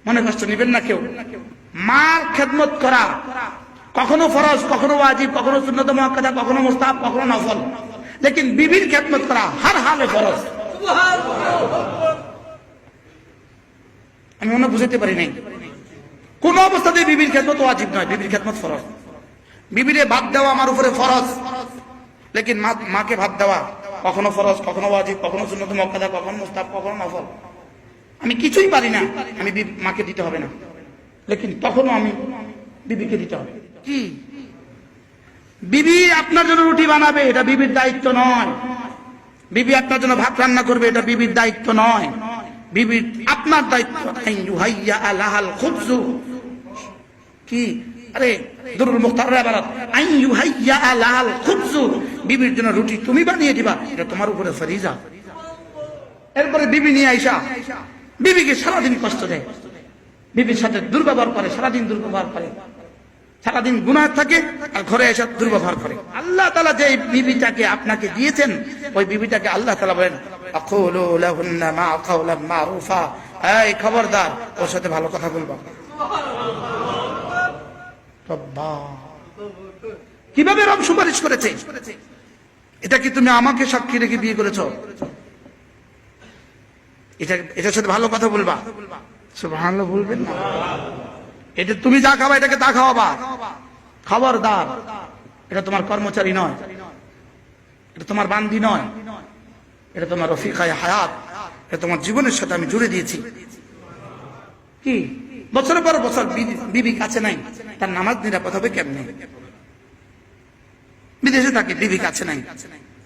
মনে কষ্ট নেবেন না কেউ। মার খেদমত করা কখনো ফরজ, কখনো ওয়াজিব, কখনো সুন্নত মুআক্কাদা, কখনো মুস্তাহাব, কখনো নফল। লেকিন বিবির খেদমত করা হর হালে ফরজ। আমি মনে বুঝাতে পারি নাই, কোন অবস্থাতেই বিবির খেদমত ওয়াজিব নয়, বিবির খেদমত ফরজ। বিবিরে ভাত দেওয়া আমার উপরে ফরজ, লেকিন মাকে ভাত দেওয়া কখনো ফরজ, কখনো ওয়াজিব, কখনো সুন্নত মুআক্কাদা, কখনো মুস্তাহাব, কখনো নফল। আমি কিছুই পারি না, আমি মাকে দিতে হবে না, লেকিন তখনও আমি বিবিকে দিতে হবে। কি বিবি আপনার জন্য রুটি বানাবে, এটা বিবির দায়িত্ব নয়। বিবি আপনার জন্য ভাত রান্না করবে, এটা বিবির দায়িত্ব নয়। বিবির আপনার দায়িত্ব আইয়ুহাইয়া আলাহাল খুবজু। কি আরে দুরুল মুখতারের ইবারত আইয়ুহাইয়া আলাহাল খুবজু, বিবির জন্য রুটি তুমি বানিয়ে দিবা, এটা তোমার উপরে ফরিজা। এরপরে বিবি নিয়ে আইসা বিবিকে সারাদিন কষ্ট দেয়, বিবির সাথে দুর্ব্যবহার করে, সারাদিন দুর্ব্যবহার করে, সারাদিন গুনাহ থাকে, আর ঘরে এসে দুর্ব্যবহার করে। আল্লাহ তাআলা যে বিবিটাকে আপনাকে দিয়েছেন, ওই বিবিটাকে আল্লাহ তাআলা বলেন আকুলু লাহুন্না মা কাওলাম মারুফা, এই খবরদার ওর সাথে ভালো কথা বলবা। কিভাবে রব সুপারিশ করেছে? এটা কি তুমি আমাকে সাক্ষী রেখে বিয়ে করেছো? এটার সাথে ভালো কথা বলবা, সুবহানাল্লাহ বলবেন না। এটা তুমি যা খাবা এটাকে তা খাওয়াবা, খবরদার। এটা তোমার কর্মচারী নয়, এটা তোমার বান্দি নয়, এটা তোমার রফিকায়ে হায়াত, এটা তোমার জীবনের সাথে আমি জুড়ে দিয়েছি। কি বছরের পর বছর বিবি কাছে নাই, তার নামাজ নিরাপদ হবে কেমনে? বিদেশে থাকে, বিবি কাছে নাই,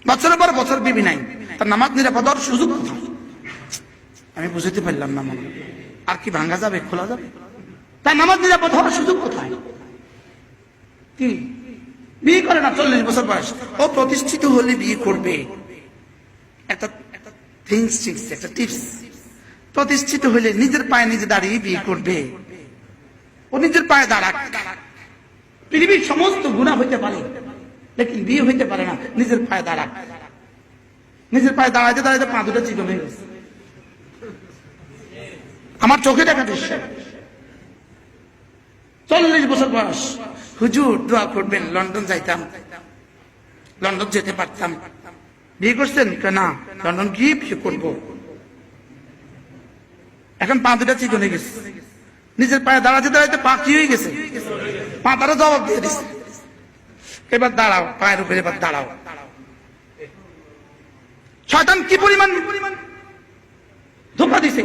বছরের পর বছর বিবি নাই, তার নামাজ নিরাপদ হওয়ার সুযোগ কোথায়? আমি বুঝতে পারলাম না। মনে আর কি ভাঙা যাবে, খোলা যাবে? তার নামাজ নিরাপদ হওয়ার সুযোগ কোথায়? কি বিয়ে করে না 40 বছর বয়স, ও প্রতিষ্ঠিত হলে বিয়ে করবে। একটা টিপস, প্রতিষ্ঠিত হলে নিজের পায়ে নিজে দাঁড়িয়ে বিয়ে করবে। ও নিজের পায়ে দাঁড়াক। পৃথিবীর সমস্ত গুনাহ হইতে পারে, লেকিন বিয়ে হইতে পারে না। নিজের পায়ে দাঁড়াক। নিজের পায়ে দাঁড়াইতে দাঁড়াইতে পা দুটো চিকন হয়ে গেছে, আমার চোখে দেখা দৃশ্য। 40 বছর বয়স, হুজুর দোয়া করবেন, লন্ডন যাইতাম, লন্ডন যেতে পারতাম। বিয়ে করছেন? না, লন্ডন গিয়ে বিয়ে করবো। এখন পা দুটা চিকন হয়ে গেছে, নিজের পায়ে দাঁড়াতে দাঁড়াইতে পা কি হয়ে গেছে, পা তারা জবাব দিয়ে দিচ্ছে। এবার দাঁড়াও, পায়ের উপরে এবার দাঁড়াও। শয়তান কি পরিমাণ ধোঁকা দিছে।